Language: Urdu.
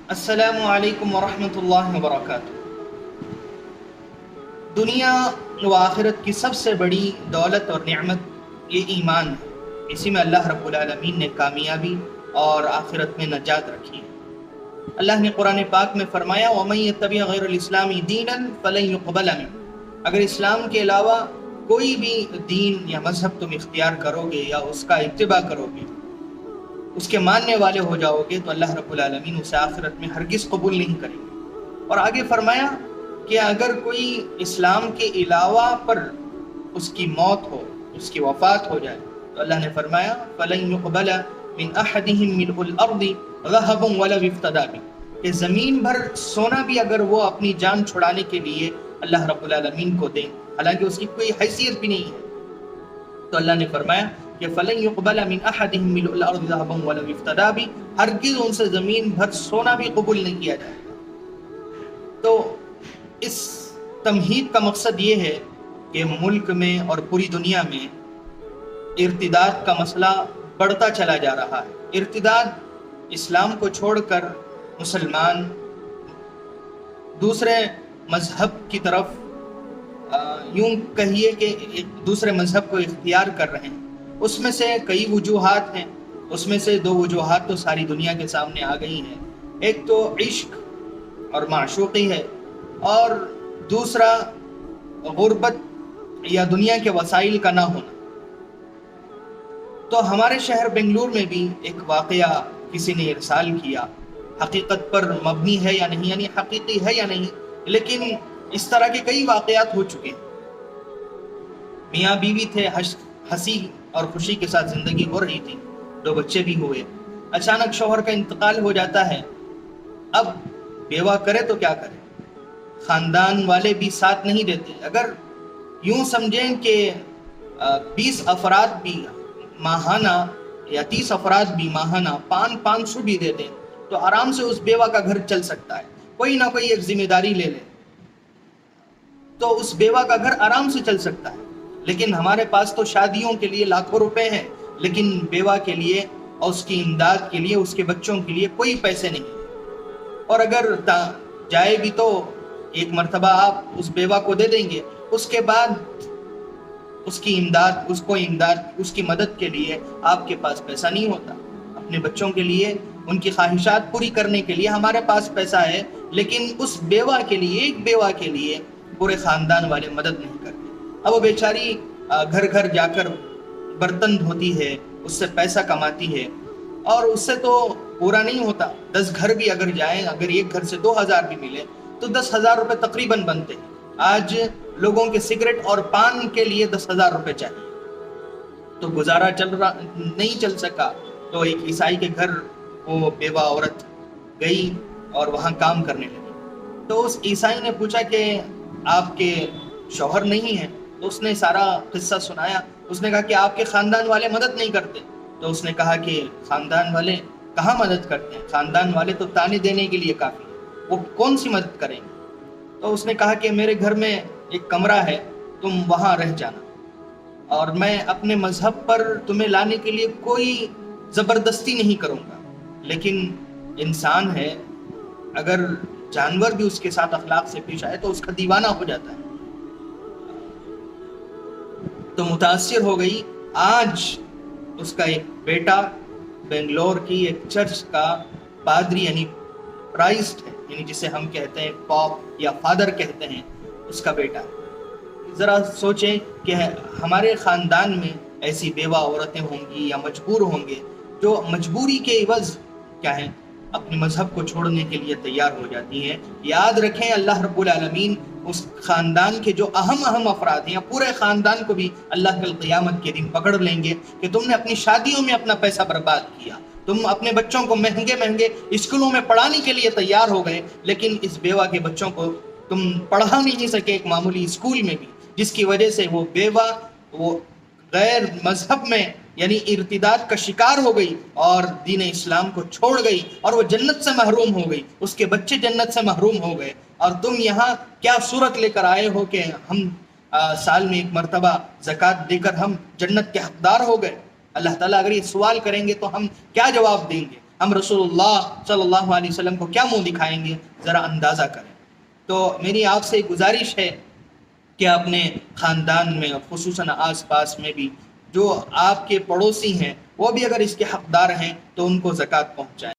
السلام علیکم ورحمۃ اللہ وبرکاتہ۔ دنیا و آخرت کی سب سے بڑی دولت اور نعمت یہ ایمان ہے۔ اسی میں اللہ رب العالمین نے کامیابی اور آخرت میں نجات رکھی ہے۔ اللہ نے قرآن پاک میں فرمایا وَمَن يَتَّبِعْ غَيْرَ الْإِسْلَامِ دِينًا فَلَن يُقْبَلَ مِنْهُ، اگر اسلام کے علاوہ کوئی بھی دین یا مذہب تم اختیار کرو گے یا اس کا اتباع کرو گے، اس کے ماننے والے ہو جاؤ گے، تو اللہ رب العالمین اسے آخرت میں ہرگز قبول نہیں کریں گے۔ اور آگے فرمایا کہ اگر کوئی اسلام کے علاوہ پر اس کی موت ہو، اس کی وفات ہو جائے، تو اللہ نے فرمایا فَلَن يُقْبَلَ مِنْ أَحَدِهِمْ مِلْءُ الْأَرْضِ ذَهَبٌ وَلَوِ افْتَدَىٰ بِهِ، کہ زمین بھر سونا بھی اگر وہ اپنی جان چھڑانے کے لیے اللہ رب العالمین کو دیں، حالانکہ اس کی کوئی حیثیت بھی نہیں ہے، تو اللہ نے فرمایا کہ فَلَن يُقْبَلَ مِنْ أَحَدِهِمْ مِلْءُ الْأَرْضِ ذَهَبًا وَلَوِ افْتَدَىٰ بِهِ، ہرگز ان سے زمین بھر سونا بھی قبول نہیں کیا جائے گا۔ تو اس تمہید کا مقصد یہ ہے کہ ملک میں اور پوری دنیا میں ارتداد کا مسئلہ بڑھتا چلا جا رہا ہے۔ ارتداد، اسلام کو چھوڑ کر مسلمان دوسرے مذہب کی طرف یوں کہیے کہ ایک دوسرے مذہب کو اختیار کر رہے ہیں۔ اس میں سے کئی وجوہات ہیں، اس میں سے دو وجوہات تو ساری دنیا کے سامنے آ گئی ہیں۔ ایک تو عشق اور معشوقی ہے، اور دوسرا غربت یا دنیا کے وسائل کا نہ ہونا۔ تو ہمارے شہر بنگلور میں بھی ایک واقعہ کسی نے ارسال کیا، حقیقت پر مبنی ہے یا نہیں، یعنی حقیقی ہے یا نہیں، لیکن اس طرح کے کئی واقعات ہو چکے ہیں۔ میاں بیوی تھے، ہنسی اور خوشی کے ساتھ زندگی ہو رہی تھی، 2 بچے بھی ہوئے، اچانک شوہر کا انتقال ہو جاتا ہے۔ اب بیوہ کرے تو کیا کرے، خاندان والے بھی ساتھ نہیں دیتے۔ اگر یوں سمجھیں کہ 20 افراد بھی ماہانہ یا 30 افراد بھی ماہانہ 500 بھی دے دیں تو آرام سے اس بیوہ کا گھر چل سکتا ہے، کوئی نہ کوئی ایک ذمہ داری لے لے تو اس بیوہ کا گھر آرام سے چل سکتا ہے۔ لیکن ہمارے پاس تو شادیوں کے لیے لاکھوں روپے ہیں، لیکن بیوہ کے لیے اور اس کی امداد کے لیے، اس کے بچوں کے لیے کوئی پیسے نہیں۔ اور اگر جائے بھی تو ایک مرتبہ آپ اس بیوہ کو دے دیں گے، اس کے بعد اس کی امداد، اس کی مدد کے لیے آپ کے پاس پیسہ نہیں ہوتا۔ اپنے بچوں کے لیے، ان کی خواہشات پوری کرنے کے لیے ہمارے پاس پیسہ ہے، لیکن اس بیوہ کے لیے، ایک بیوہ کے لیے پورے خاندان والے مدد نہیں کرتے۔ اب وہ بیچاری گھر گھر جا کر برتن دھوتی ہے، اس سے پیسہ کماتی ہے، اور اس سے تو پورا نہیں ہوتا۔ 10 گھر بھی اگر جائیں، اگر ایک گھر سے 2000 بھی ملے تو 10,000 روپے تقریباً بنتے ہیں۔ آج لوگوں کے سگریٹ اور پان کے لیے 10,000 روپے چاہیے، تو گزارا نہیں چل سکا، تو ایک عیسائی کے گھر وہ بیوہ عورت گئی اور وہاں کام کرنے لگی۔ تو اس عیسائی نے پوچھا کہ آپ کے شوہر نہیں ہیں؟ تو اس نے سارا قصہ سنایا۔ اس نے کہا کہ آپ کے خاندان والے مدد نہیں کرتے؟ تو اس نے کہا کہ خاندان والے کہاں مدد کرتے ہیں، خاندان والے تو تانے دینے کے لیے کافی ہیں، وہ کون سی مدد کریں گے؟ تو اس نے کہا کہ میرے گھر میں ایک کمرہ ہے، تم وہاں رہ جانا، اور میں اپنے مذہب پر تمہیں لانے کے لیے کوئی زبردستی نہیں کروں گا۔ لیکن انسان ہے، اگر جانور بھی اس کے ساتھ اخلاق سے پیش آئے تو اس کا دیوانہ ہو جاتا ہے۔ تو متاثر ہو گئی۔ آج اس کا ایک بیٹا بنگلور کی ایک چرچ کا پادری، یعنی پرائسٹ ہے، یعنی جسے ہم کہتے ہیں پاپ یا فادر کہتے ہیں، اس کا بیٹا۔ ذرا سوچیں کہ ہمارے خاندان میں ایسی بیوہ عورتیں ہوں گی یا مجبور ہوں گے جو مجبوری کے عوض کیا ہے، اپنے مذہب کو چھوڑنے کے لیے تیار ہو جاتی ہیں۔ یاد رکھیں اللہ رب العالمین اس خاندان کے جو اہم افراد ہیں، یا پورے خاندان کو بھی اللہ کل قیامت کے دن پکڑ لیں گے کہ تم نے اپنی شادیوں میں اپنا پیسہ برباد کیا، تم اپنے بچوں کو مہنگے اسکولوں میں پڑھانے کے لیے تیار ہو گئے، لیکن اس بیوہ کے بچوں کو تم پڑھا نہیں سکے ایک معمولی اسکول میں بھی، جس کی وجہ سے وہ بیوہ وہ غیر مذہب میں یعنی ارتداد کا شکار ہو گئی اور دین اسلام کو چھوڑ گئی، اور وہ جنت سے محروم ہو گئی، اس کے بچے جنت سے محروم ہو گئے۔ اور تم یہاں کیا صورت لے کر آئے ہو کہ ہم سال میں ایک مرتبہ زکوٰۃ دے کر ہم جنت کے حقدار ہو گئے؟ اللہ تعالیٰ اگر یہ سوال کریں گے تو ہم کیا جواب دیں گے؟ ہم رسول اللہ صلی اللہ علیہ وسلم کو کیا منہ دکھائیں گے؟ ذرا اندازہ کریں۔ تو میری آپ سے گزارش ہے کہ اپنے خاندان میں، خصوصاً آس پاس میں بھی جو آپ کے پڑوسی ہیں وہ بھی اگر اس کے حقدار ہیں تو ان کو زکوٰۃ پہنچائیں۔